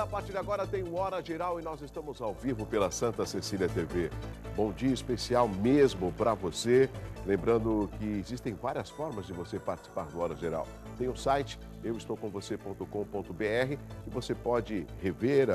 a partir de agora tem o Hora Geral e nós estamos ao vivo pela Santa Cecília TV. Bom dia especial mesmo para você. Lembrando que existem várias formas de você participar do Hora Geral. Tem o site euestoucomvocê.com.br e você pode rever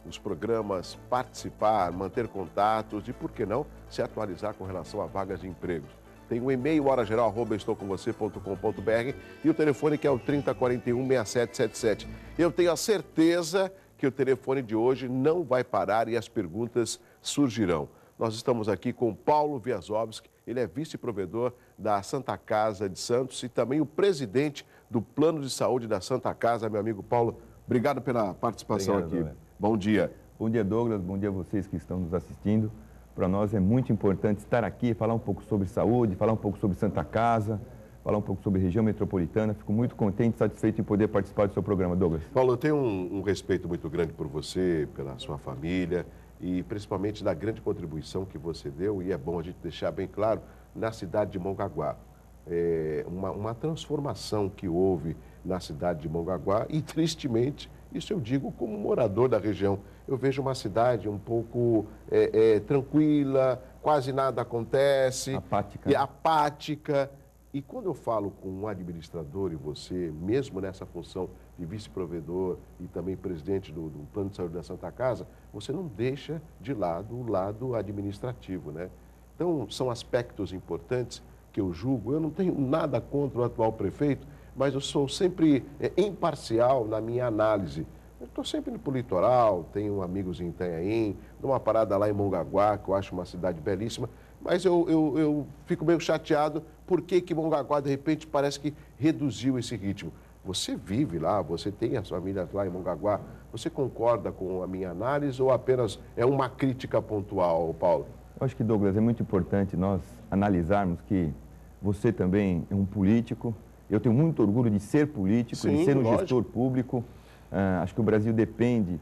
os programas, participar, manter contatos e, por que não, se atualizar com relação a vagas de empregos. Tem o e-mail horageral@estoucomvocê.com.br e o telefone que é o 3041-6777. Eu tenho a certeza que o telefone de hoje não vai parar e as perguntas surgirão. Nós estamos aqui com Paulo Wiazowski, ele é vice-provedor da Santa Casa de Santos e também o presidente do Plano de Saúde da Santa Casa. Meu amigo Paulo, obrigado pela participação aqui. Douglas. Bom dia. Bom dia, Douglas. Bom dia a vocês que estão nos assistindo. Para nós é muito importante estar aqui, falar um pouco sobre saúde, falar um pouco sobre Santa Casa, falar um pouco sobre região metropolitana. Fico muito contente e satisfeito em poder participar do seu programa, Douglas. Paulo, eu tenho um respeito muito grande por você, pela sua família e principalmente da grande contribuição que você deu, e é bom a gente deixar bem claro, na cidade de Mongaguá. Uma transformação que houve na cidade de Mongaguá e, tristemente, isso eu digo como morador da região. Eu vejo uma cidade um pouco tranquila, quase nada acontece. Apática. E apática. E quando eu falo com um administrador e você, mesmo nessa função de vice-provedor e também presidente do Plano de Saúde da Santa Casa, você não deixa de lado o lado administrativo, né? Então, são aspectos importantes que eu julgo. Eu não tenho nada contra o atual prefeito, mas eu sou sempre imparcial na minha análise. Eu estou sempre indo para o litoral, tenho amigos em Itanhaém, dou uma parada lá em Mongaguá, que eu acho uma cidade belíssima, mas eu fico meio chateado porque Mongaguá, de repente, parece que reduziu esse ritmo. Você vive lá, você tem as famílias lá em Mongaguá, você concorda com a minha análise ou apenas é uma crítica pontual, Paulo? Eu acho que, Douglas, é muito importante nós analisarmos que você também é um político. Eu tenho muito orgulho de ser político, Sim, de ser um lógico. gestor público. Acho que o Brasil depende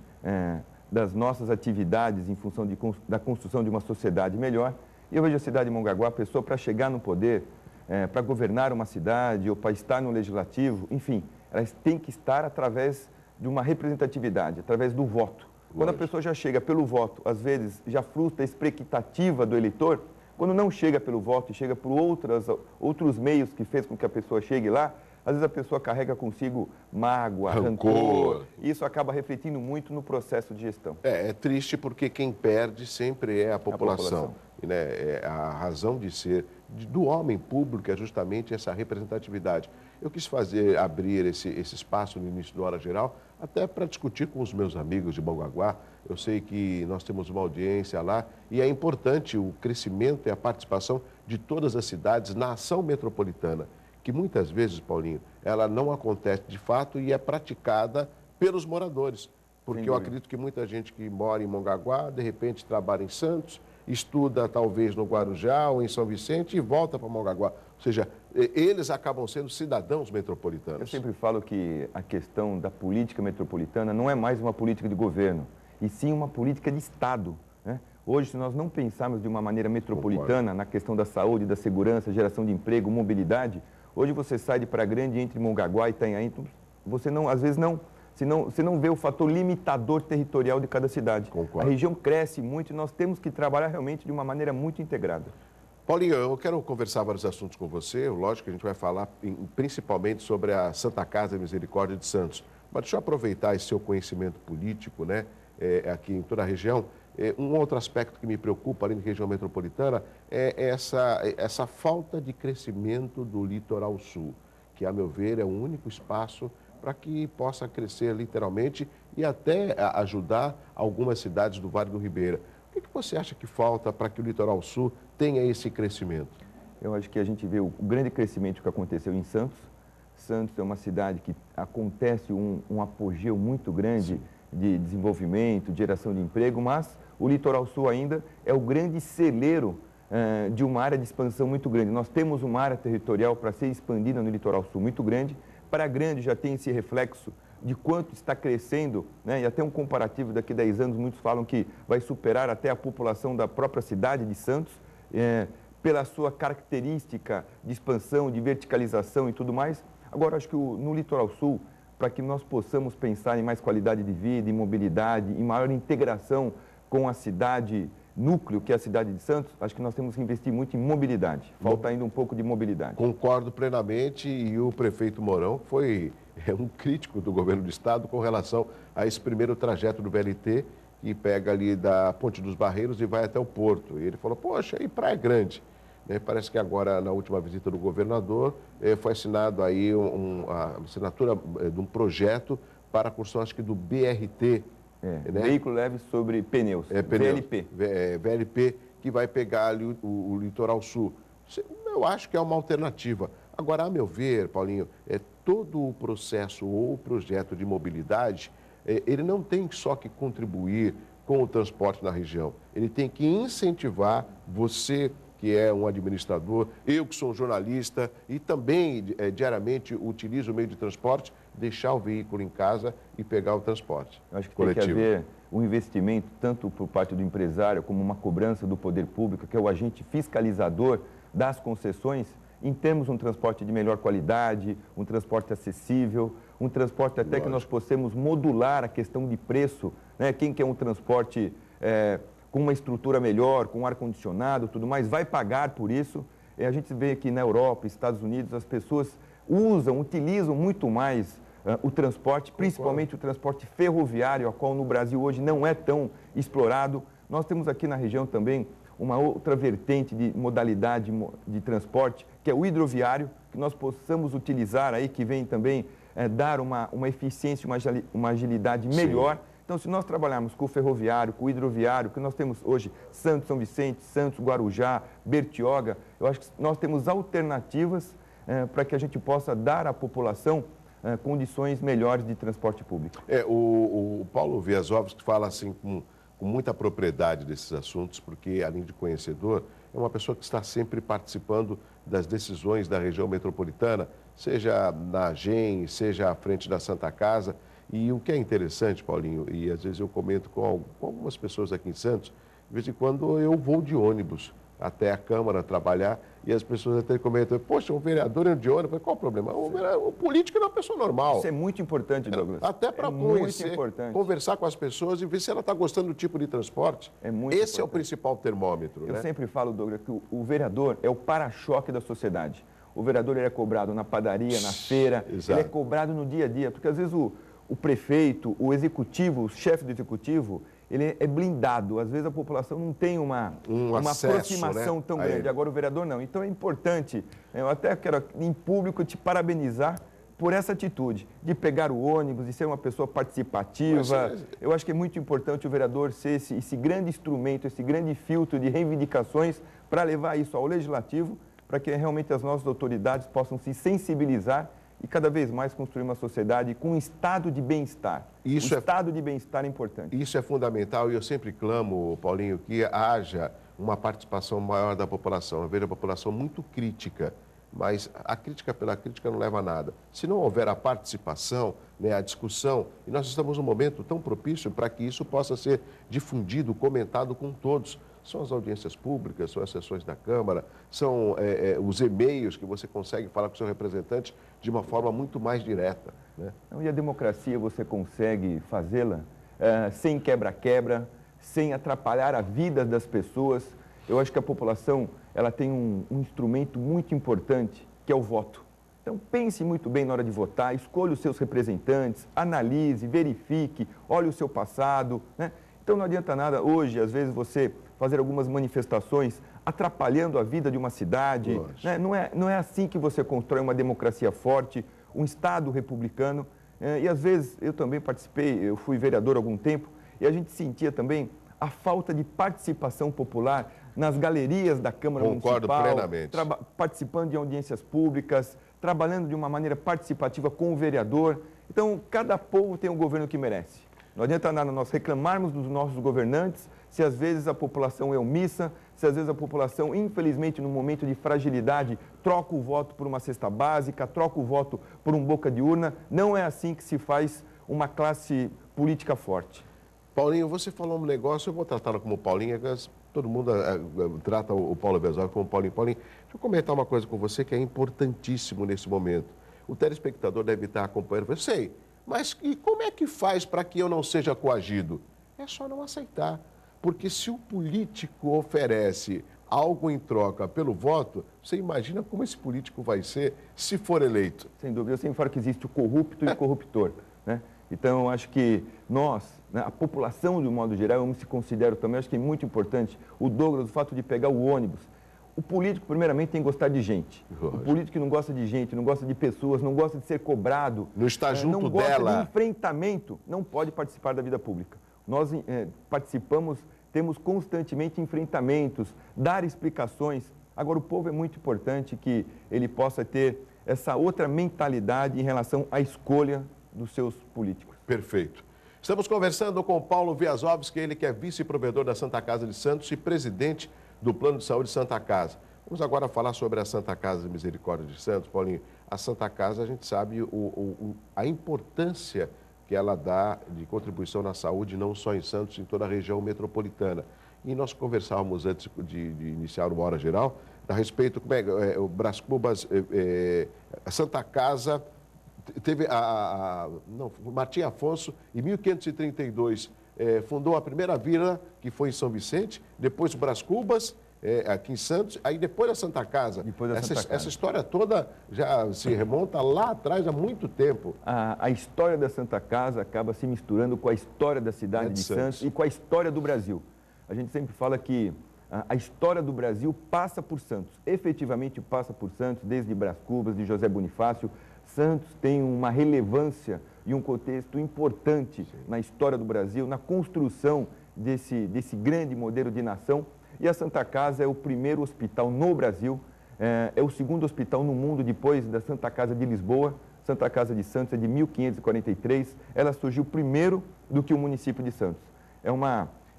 das nossas atividades em função da construção de uma sociedade melhor. E eu vejo a cidade de Mongaguá, a pessoa para chegar no poder, para governar uma cidade ou para estar no legislativo, enfim, elas têm que estar através de uma representatividade, através do voto. Quando a pessoa já chega pelo voto, às vezes já frustra a expectativa do eleitor. Quando não chega pelo voto e chega por outros meios que fez com que a pessoa chegue lá, às vezes a pessoa carrega consigo mágoa, rancor. E isso acaba refletindo muito no processo de gestão. É triste porque quem perde sempre é a população. E, né, a razão de ser do homem público é justamente essa representatividade. Eu quis abrir esse espaço no início do Hora Geral, até para discutir com os meus amigos de Mongaguá. Eu sei que nós temos uma audiência lá e é importante o crescimento e a participação de todas as cidades na ação metropolitana, que muitas vezes, Paulinho, ela não acontece de fato e é praticada pelos moradores. Porque eu acredito que muita gente que mora em Mongaguá, de repente trabalha em Santos, estuda talvez no Guarujá ou em São Vicente e volta para Mongaguá. Ou seja, eles acabam sendo cidadãos metropolitanos. Eu sempre falo que a questão da política metropolitana não é mais uma política de governo, e sim uma política de Estado, né? Hoje, se nós não pensarmos de uma maneira metropolitana na questão da saúde, da segurança, geração de emprego, mobilidade, hoje você sai de Praia Grande entre Mongaguá e Itanhaém, então você não, às vezes não... Você não vê o fator limitador territorial de cada cidade. Concordo. A região cresce muito e nós temos que trabalhar realmente de uma maneira muito integrada. Paulinho, eu quero conversar vários assuntos com você. Lógico que a gente vai falar principalmente sobre a Santa Casa Misericórdia de Santos. Mas deixa eu aproveitar esse seu conhecimento político, né, aqui em toda a região. Um outro aspecto que me preocupa ali na região metropolitana é essa falta de crescimento do litoral sul, que, a meu ver, é o único espaço para que possa crescer literalmente e até ajudar algumas cidades do Vale do Ribeira. O que você acha que falta para que o litoral sul tenha esse crescimento? Eu acho que a gente vê o grande crescimento que aconteceu em Santos. Santos é uma cidade que acontece um apogeu muito grande de desenvolvimento, de geração de emprego, mas o litoral sul ainda é o grande celeiro de uma área de expansão muito grande. Nós temos uma área territorial para ser expandida no litoral sul muito grande. Praia Grande já tem esse reflexo de quanto está crescendo, né? E até um comparativo daqui a 10 anos, muitos falam que vai superar até a população da própria cidade de Santos, pela sua característica de expansão, de verticalização e tudo mais. Agora, acho que no litoral sul para que nós possamos pensar em mais qualidade de vida, em mobilidade, em maior integração com a cidade núcleo, que é a cidade de Santos, acho que nós temos que investir muito em mobilidade. Falta ainda um pouco de mobilidade. Concordo plenamente, e o prefeito Mourão foi um crítico do governo do estado com relação a esse primeiro trajeto do VLT, que pega ali da Ponte dos Barreiros e vai até o Porto. E ele falou, poxa, e Praia Grande? Parece que agora, na última visita do governador, foi assinado aí a assinatura de um projeto para a construção, acho que do BRT, Veículo leve sobre pneus, VLP. VLP, que vai pegar ali o litoral sul. Eu acho que é uma alternativa. Agora, a meu ver, Paulinho, todo o processo ou o projeto de mobilidade, ele não tem só que contribuir com o transporte na região. Ele tem que incentivar você, que é um administrador, eu que sou um jornalista e também diariamente utilizo o meio de transporte, deixar o veículo em casa e pegar o transporte Eu acho que coletivo. Tem que haver um investimento tanto por parte do empresário como uma cobrança do poder público, que é o agente fiscalizador das concessões, em termos de um transporte de melhor qualidade, um transporte acessível, um transporte até que nós possamos modular a questão de preço, né? Quem quer um transporte com uma estrutura melhor, com ar-condicionado, tudo mais, vai pagar por isso. A gente vê que na Europa, Estados Unidos, as pessoas utilizam muito mais o transporte, principalmente o transporte ferroviário, a qual no Brasil hoje não é tão explorado. Nós temos aqui na região também uma outra vertente de modalidade de transporte, que é o hidroviário, que nós possamos utilizar aí, que vem também dar uma eficiência, uma agilidade melhor. Sim. Então, se nós trabalharmos com o ferroviário, com o hidroviário, que nós temos hoje Santos, São Vicente, Santos, Guarujá, Bertioga, eu acho que nós temos alternativas para que a gente possa dar à população condições melhores de transporte público. O Paulo Wiazowski fala assim com muita propriedade desses assuntos, porque, além de conhecedor, é uma pessoa que está sempre participando das decisões da região metropolitana, seja na AGEM, seja à frente da Santa Casa. E o que é interessante, Paulinho, e às vezes eu comento com algumas pessoas aqui em Santos, de vez em quando eu vou de ônibus até a Câmara trabalhar e as pessoas até comentam, poxa, um vereador indo de ônibus, eu falei, qual o problema? O político é uma pessoa normal. Isso é muito importante, Douglas. Até para conhecer, conversar com as pessoas e ver se ela está gostando do tipo de transporte. Esse é o principal termômetro. Eu sempre falo, Douglas, que o vereador é o para-choque da sociedade. O vereador ele é cobrado na padaria, na feira, ele é cobrado no dia a dia, porque às vezes o prefeito, o executivo, o chefe do executivo, ele é blindado. Às vezes a população não tem uma acesso, aproximação tão grande. Agora o vereador não. Então é importante, eu até quero em público te parabenizar por essa atitude de pegar o ônibus, de ser uma pessoa participativa. Eu acho que é muito importante o vereador ser esse grande instrumento, esse grande filtro de reivindicações para levar isso ao legislativo, para que realmente as nossas autoridades possam se sensibilizar e cada vez mais construir uma sociedade com um estado de bem-estar. Estado de bem-estar é importante. Isso é fundamental e eu sempre clamo, Paulinho, que haja uma participação maior da população. Eu vejo a população muito crítica, mas a crítica pela crítica não leva a nada. Se não houver a participação, a discussão, e nós estamos num momento tão propício para que isso possa ser difundido, comentado com todos. São as audiências públicas, são as sessões da Câmara, são os e-mails que você consegue falar com o seu representante de uma forma muito mais direta. Né? E a democracia você consegue fazê-la sem quebra-quebra, sem atrapalhar a vida das pessoas. Eu acho que a população ela tem um instrumento muito importante, que é o voto. Então, pense muito bem na hora de votar, escolha os seus representantes, analise, verifique, olhe o seu passado, né? Então, não adianta nada hoje, às vezes, você fazer algumas manifestações atrapalhando a vida de uma cidade. Né? Não é assim que você constrói uma democracia forte, um Estado republicano. E, às vezes, eu também participei, eu fui vereador há algum tempo, e a gente sentia também a falta de participação popular nas galerias da Câmara Municipal. Concordo plenamente. Participando de audiências públicas, trabalhando de uma maneira participativa com o vereador. Então, cada povo tem um governo que merece. Não adianta nada nós reclamarmos dos nossos governantes se às vezes a população é omissa, se às vezes a população, infelizmente, num momento de fragilidade, troca o voto por uma cesta básica, troca o voto por um boca de urna. Não é assim que se faz uma classe política forte. Paulinho, você falou um negócio, eu vou tratá-lo como Paulinho, todo mundo trata o Paulo Wiazowski como Paulinho. Paulinho, deixa eu comentar uma coisa com você que é importantíssimo nesse momento. O telespectador deve estar acompanhando, eu sei, Mas e como é que faz para que eu não seja coagido? É só não aceitar. Porque se o político oferece algo em troca pelo voto, você imagina como esse político vai ser se for eleito. Sem dúvida. Eu sempre falo que existe o corrupto e o corruptor, né? Então, eu acho que nós, né, a população de um modo geral, eu me considero também, acho que é muito importante, o Douglas, o fato de pegar o ônibus. O político, primeiramente, tem que gostar de gente. O político que não gosta de gente, não gosta de pessoas, não gosta de ser cobrado, não está junto não gosta dela, de enfrentamento, não pode participar da vida pública. Nós participamos, temos constantemente enfrentamentos, dar explicações. Agora, o povo é muito importante que ele possa ter essa outra mentalidade em relação à escolha dos seus políticos. Perfeito. Estamos conversando com o Paulo Viazovski, ele que é vice-provedor da Santa Casa de Santos e presidente do Plano de Saúde Santa Casa. Vamos agora falar sobre a Santa Casa de Misericórdia de Santos, Paulinho. A Santa Casa, a gente sabe a importância que ela dá de contribuição na saúde, não só em Santos, em toda a região metropolitana. E nós conversávamos antes de iniciar uma hora geral, a respeito, como é, o Brás Cubas, a Santa Casa, teve Martim Afonso, em 1532, fundou a primeira vila, que foi em São Vicente, depois o Brás Cubas, aqui em Santos, aí depois a Santa Casa. Essa história toda já se remonta lá atrás, há muito tempo. A história da Santa Casa acaba se misturando com a história da cidade de Santos e com a história do Brasil. A gente sempre fala que a história do Brasil passa por Santos, efetivamente passa por Santos, desde Brás Cubas, de José Bonifácio. Santos tem uma relevância e um contexto importante na história do Brasil, na construção desse grande modelo de nação. E a Santa Casa é o primeiro hospital no Brasil, é o segundo hospital no mundo depois da Santa Casa de Lisboa. Santa Casa de Santos é de 1543, ela surgiu primeiro do que o município de Santos.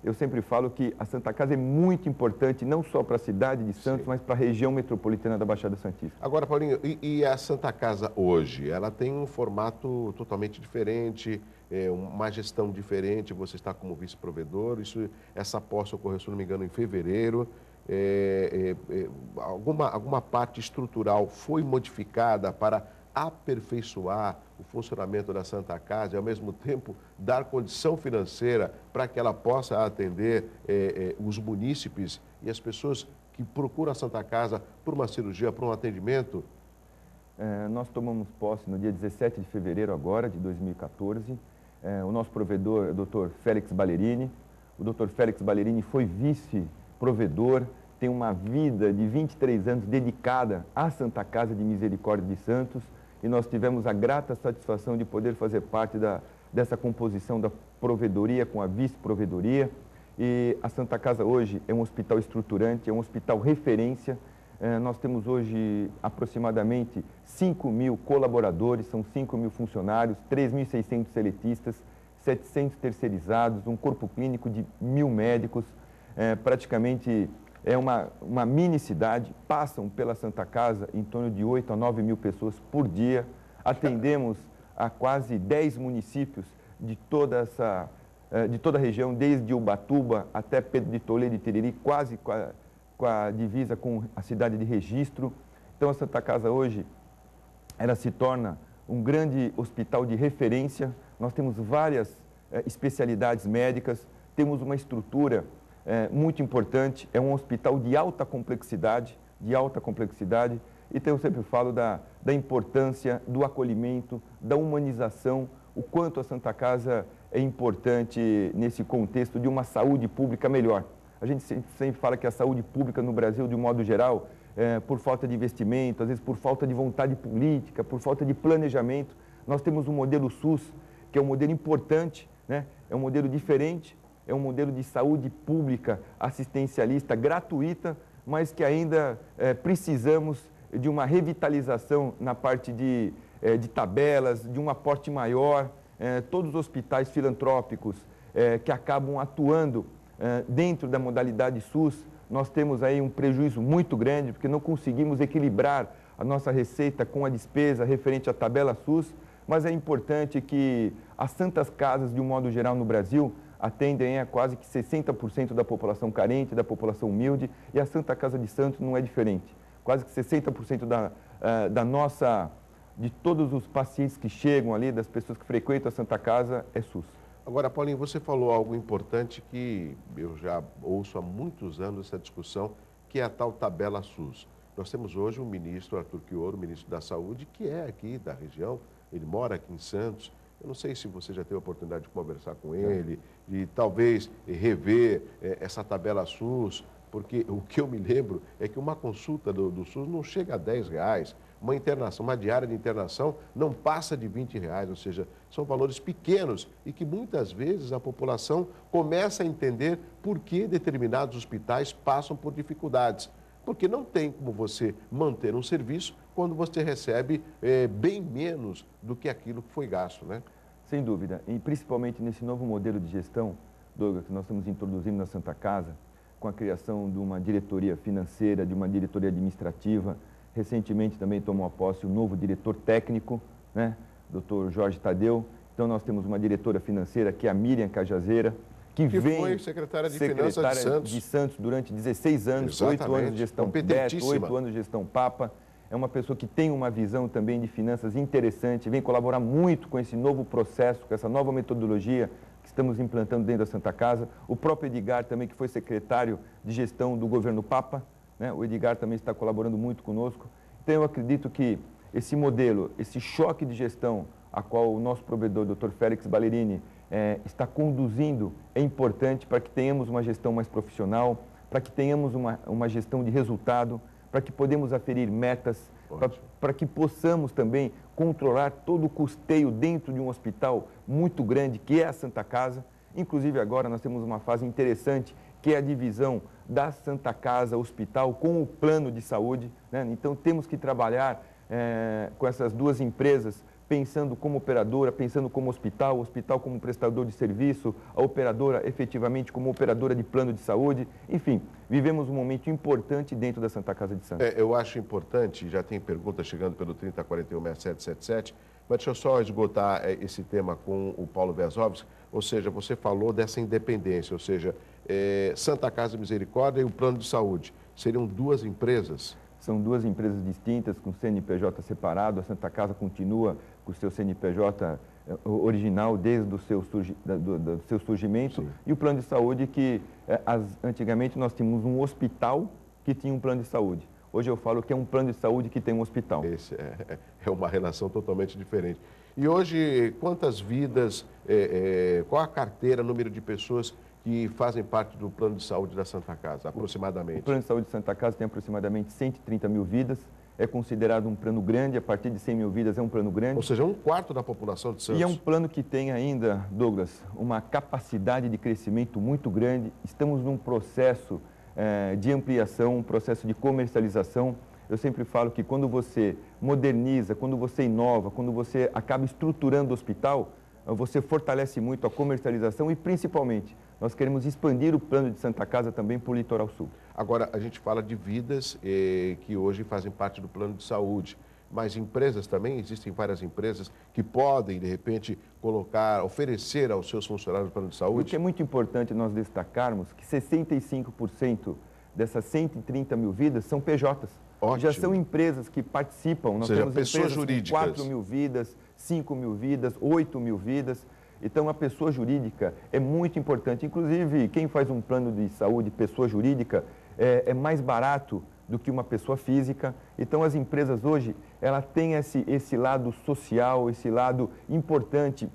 Eu sempre falo que a Santa Casa é muito importante, não só para a cidade de Santos, mas para a região metropolitana da Baixada Santista. Agora, Paulinho, e a Santa Casa hoje? Ela tem um formato totalmente diferente, uma gestão diferente, você está como vice-provedor, essa posse ocorreu, se não me engano, em fevereiro. Alguma parte estrutural foi modificada para aperfeiçoar o funcionamento da Santa Casa e, ao mesmo tempo, dar condição financeira para que ela possa atender os munícipes e as pessoas que procuram a Santa Casa por uma cirurgia, por um atendimento? Nós tomamos posse no dia 17 de fevereiro agora, de 2014. O nosso provedor é o Dr. Félix Ballerini. O Dr. Félix Ballerini foi vice-provedor, tem uma vida de 23 anos dedicada à Santa Casa de Misericórdia de Santos. E nós tivemos a grata satisfação de poder fazer parte dessa composição da provedoria com a vice-provedoria. E a Santa Casa hoje é um hospital estruturante, é um hospital referência. Nós temos hoje aproximadamente 5.000 colaboradores, são 5.000 funcionários, 3.600 seletistas, 700 terceirizados, um corpo clínico de 1.000 médicos, praticamente... É uma mini cidade, passam pela Santa Casa em torno de 8 a 9 mil pessoas por dia. Atendemos a quase 10 municípios de toda a região, desde Ubatuba até Pedro de Toledo e Tiriri, quase com a divisa com a cidade de Registro. Então, a Santa Casa hoje, ela se torna um grande hospital de referência. Nós temos várias especialidades médicas, temos uma estrutura muito importante, é um hospital de alta complexidade, então eu sempre falo da importância do acolhimento, da humanização, o quanto a Santa Casa é importante nesse contexto de uma saúde pública melhor. A gente sempre fala que a saúde pública no Brasil, de um modo geral, por falta de investimento, às vezes por falta de vontade política, por falta de planejamento, nós temos um modelo SUS, que é um modelo importante, né? É um modelo diferente, é um modelo de saúde pública, assistencialista, gratuita, mas que ainda precisamos de uma revitalização na parte de tabelas, de um aporte maior. Todos os hospitais filantrópicos que acabam atuando dentro da modalidade SUS, nós temos aí um prejuízo muito grande, porque não conseguimos equilibrar a nossa receita com a despesa referente à tabela SUS, mas é importante que as santas casas, de um modo geral, no Brasil, atendem a quase que 60% da população carente, da população humilde, e a Santa Casa de Santos não é diferente. Quase que 60% da nossa de todos os pacientes que chegam ali, das pessoas que frequentam a Santa Casa, é SUS. Agora, Paulinho, você falou algo importante que eu já ouço há muitos anos essa discussão, que é a tal tabela SUS. Nós temos hoje o ministro Arthur Quiorio, ministro da Saúde, que é aqui da região, ele mora aqui em Santos. Eu não sei se você já teve a oportunidade de conversar com ele, de talvez rever essa tabela SUS, porque o que eu me lembro é que uma consulta do SUS não chega a R$10. Uma internação, uma diária de internação não passa de R$20, ou seja, são valores pequenos e que muitas vezes a população começa a entender por que determinados hospitais passam por dificuldades. Porque não tem como você manter um serviço quando você recebe bem menos do que aquilo que foi gasto, né? Sem dúvida, e principalmente nesse novo modelo de gestão, Douglas, que nós estamos introduzindo na Santa Casa, com a criação de uma diretoria financeira, de uma diretoria administrativa. Recentemente também tomou posse o novo diretor técnico, né, Dr. Jorge Tadeu. Então nós temos uma diretora financeira, que é a Miriam Cajazeira, que vem foi secretária de Finanças de Santos durante 16 anos, 8 anos de gestão Beto, 8 anos de gestão Papa. É uma pessoa que tem uma visão também de finanças interessante, vem colaborar muito com esse novo processo, com essa nova metodologia que estamos implantando dentro da Santa Casa. O próprio Edgar também, que foi secretário de gestão do governo Papa, né? O Edgar também está colaborando muito conosco. Então eu acredito que esse modelo, esse choque de gestão a qual o nosso provedor, Dr. Félix Ballerini, está conduzindo, é importante para que tenhamos uma gestão mais profissional, para que tenhamos uma gestão de resultado, para que podemos aferir metas, para que possamos também controlar todo o custeio dentro de um hospital muito grande, que é a Santa Casa. Inclusive agora nós temos uma fase interessante, que é a divisão da Santa Casa Hospital com o plano de saúde, né? Então temos que trabalhar com essas duas empresas, pensando como operadora, pensando como hospital, o hospital como prestador de serviço, a operadora efetivamente como operadora de plano de saúde. Enfim, vivemos um momento importante dentro da Santa Casa de Santos. Eu acho importante, já tem pergunta chegando pelo 3041-6777, mas deixa eu só esgotar esse tema com o Paulo Versovski. Ou seja, você falou dessa independência, ou seja, Santa Casa Misericórdia e o plano de saúde. Seriam duas empresas? São duas empresas distintas, com CNPJ separado. A Santa Casa continua com o seu CNPJ original desde o seu surgimento. Sim. E o plano de saúde que, antigamente, nós tínhamos um hospital que tinha um plano de saúde. Hoje eu falo que é um plano de saúde que tem um hospital. Esse é uma relação totalmente diferente. E hoje, quantas vidas, qual a carteira, número de pessoas que fazem parte do plano de saúde da Santa Casa, aproximadamente? O plano de saúde de Santa Casa tem aproximadamente 130 mil vidas. É considerado um plano grande, a partir de 100 mil vidas é um plano grande. Ou seja, 1/4 da população de Santos. E é um plano que tem ainda, Douglas, uma capacidade de crescimento muito grande. Estamos num processo de ampliação, um processo de comercialização. Eu sempre falo que quando você moderniza, quando você inova, quando você acaba estruturando o hospital, você fortalece muito a comercialização e, principalmente, nós queremos expandir o plano de Santa Casa também para o Litoral Sul. Agora, a gente fala de vidas que hoje fazem parte do plano de saúde, mas empresas também, existem várias empresas que podem, de repente, oferecer aos seus funcionários do plano de saúde? O que é muito importante nós destacarmos que 65% dessas 130 mil vidas são PJs. Ótimo. Já são empresas que participam. Nós temos pessoas empresas jurídicas. Com 4 mil vidas, 5 mil vidas, 8 mil vidas. Então, a pessoa jurídica é muito importante. Inclusive, quem faz um plano de saúde, pessoa jurídica, é mais barato do que uma pessoa física. Então, as empresas hoje, ela têm esse lado social, esse lado importante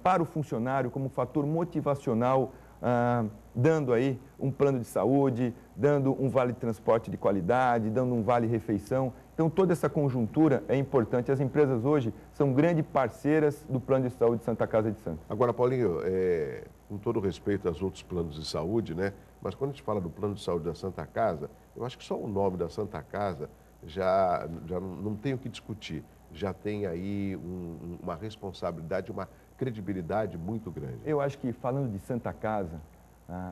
para o funcionário como fator motivacional, dando aí um plano de saúde, dando um vale de transporte de qualidade, dando um vale refeição. Então, toda essa conjuntura é importante. As empresas hoje são grandes parceiras do plano de saúde de Santa Casa de Santos. Agora, Paulinho, com todo respeito aos outros planos de saúde, né? Mas quando a gente fala do plano de saúde da Santa Casa, eu acho que só o nome da Santa Casa já não tem o que discutir. Já tem aí uma responsabilidade, uma credibilidade muito grande. Eu acho que, falando de Santa Casa,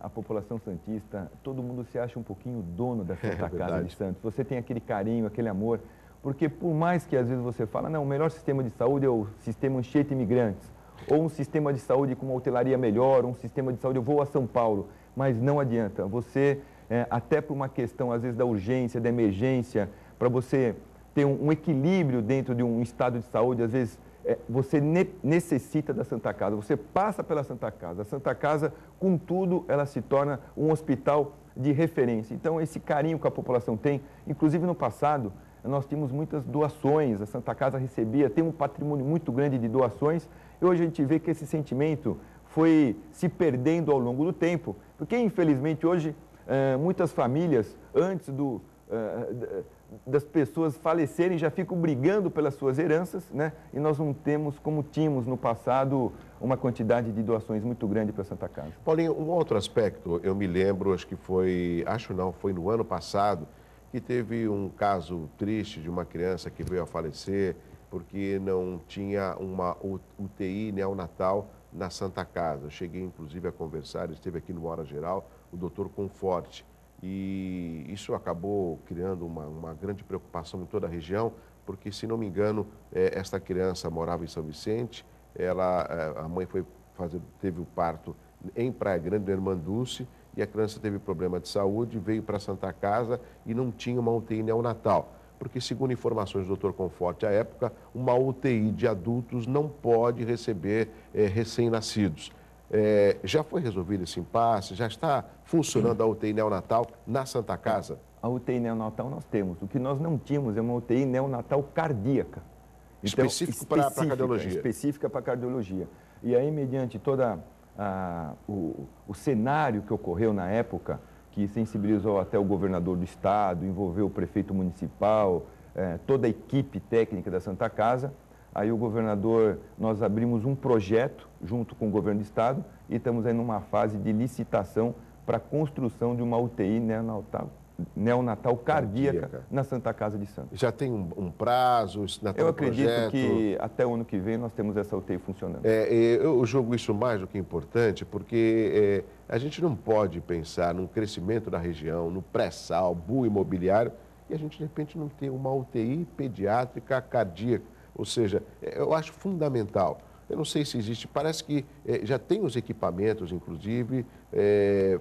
a população santista, todo mundo se acha um pouquinho dono da Santa Casa de Santos. Você tem aquele carinho, aquele amor, porque por mais que às vezes você fala, não, o melhor sistema de saúde é o sistema Anchieta Imigrantes, ou um sistema de saúde com uma hotelaria melhor, ou um sistema de saúde, eu vou a São Paulo, mas não adianta. Você, até por uma questão, às vezes, da urgência, da emergência, para você ter um equilíbrio dentro de um estado de saúde, às vezes você necessita da Santa Casa, você passa pela Santa Casa. A Santa Casa, contudo, ela se torna um hospital de referência. Então, esse carinho que a população tem, inclusive no passado, nós tínhamos muitas doações, a Santa Casa recebia, tem um patrimônio muito grande de doações, e hoje a gente vê que esse sentimento foi se perdendo ao longo do tempo, porque, infelizmente, hoje, muitas famílias, antes das pessoas falecerem, já ficam brigando pelas suas heranças, né? E nós não temos, como tínhamos no passado, uma quantidade de doações muito grande para a Santa Casa. Paulinho, um outro aspecto, eu me lembro, foi no ano passado, que teve um caso triste de uma criança que veio a falecer porque não tinha uma UTI neonatal na Santa Casa. Eu cheguei, inclusive, a conversar, ele esteve aqui no Hora Geral, o doutor Conforte. E isso acabou criando uma grande preocupação em toda a região, porque, se não me engano, esta criança morava em São Vicente, a mãe teve o parto em Praia Grande, no Irmanduce, e a criança teve problema de saúde, veio para a Santa Casa e não tinha uma UTI neonatal. Porque, segundo informações do Dr. Conforte, à época, uma UTI de adultos não pode receber recém-nascidos. Já foi resolvido esse impasse? Já está funcionando a UTI neonatal na Santa Casa? A UTI neonatal nós temos. O que nós não tínhamos é uma UTI neonatal cardíaca. Então, específica para a cardiologia. Específica para a cardiologia. E aí, mediante todo o cenário que ocorreu na época, que sensibilizou até o governador do estado, envolveu o prefeito municipal, toda a equipe técnica da Santa Casa, aí o governador, nós abrimos um projeto junto com o governo do estado e estamos aí numa fase de licitação para a construção de uma UTI neonatal cardíaca na Santa Casa de Santos. Já tem um prazo? Eu acredito que até o ano que vem nós temos essa UTI funcionando. Eu julgo isso mais do que importante, porque a gente não pode pensar num crescimento da região, no pré-sal, boom imobiliário, e a gente, de repente, não tem uma UTI pediátrica cardíaca. Ou seja, eu acho fundamental. Eu não sei se existe, parece que já tem os equipamentos, inclusive,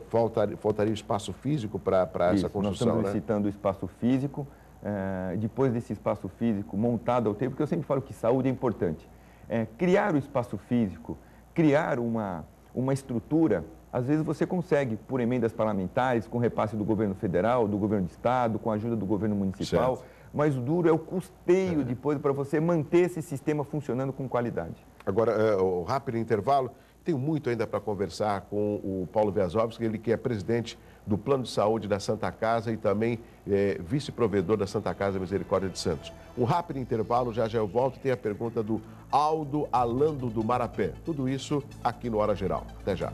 faltaria espaço físico para essa construção, nós estamos né? licitando o espaço físico, depois desse espaço físico montado ao tempo, porque eu sempre falo que saúde é importante. Criar o espaço físico, criar uma estrutura, às vezes você consegue, por emendas parlamentares, com repasse do governo federal, do governo do estado, com a ajuda do governo municipal, certo. Mas o duro é o custeio depois para você manter esse sistema funcionando com qualidade. Agora, o rápido intervalo, tenho muito ainda para conversar com o Paulo Wiazowski, ele que é presidente do Plano de Saúde da Santa Casa e também vice-provedor da Santa Casa Misericórdia de Santos. Um rápido intervalo, já eu volto e tem a pergunta do Aldo Alando do Marapé. Tudo isso aqui no Hora Geral. Até já.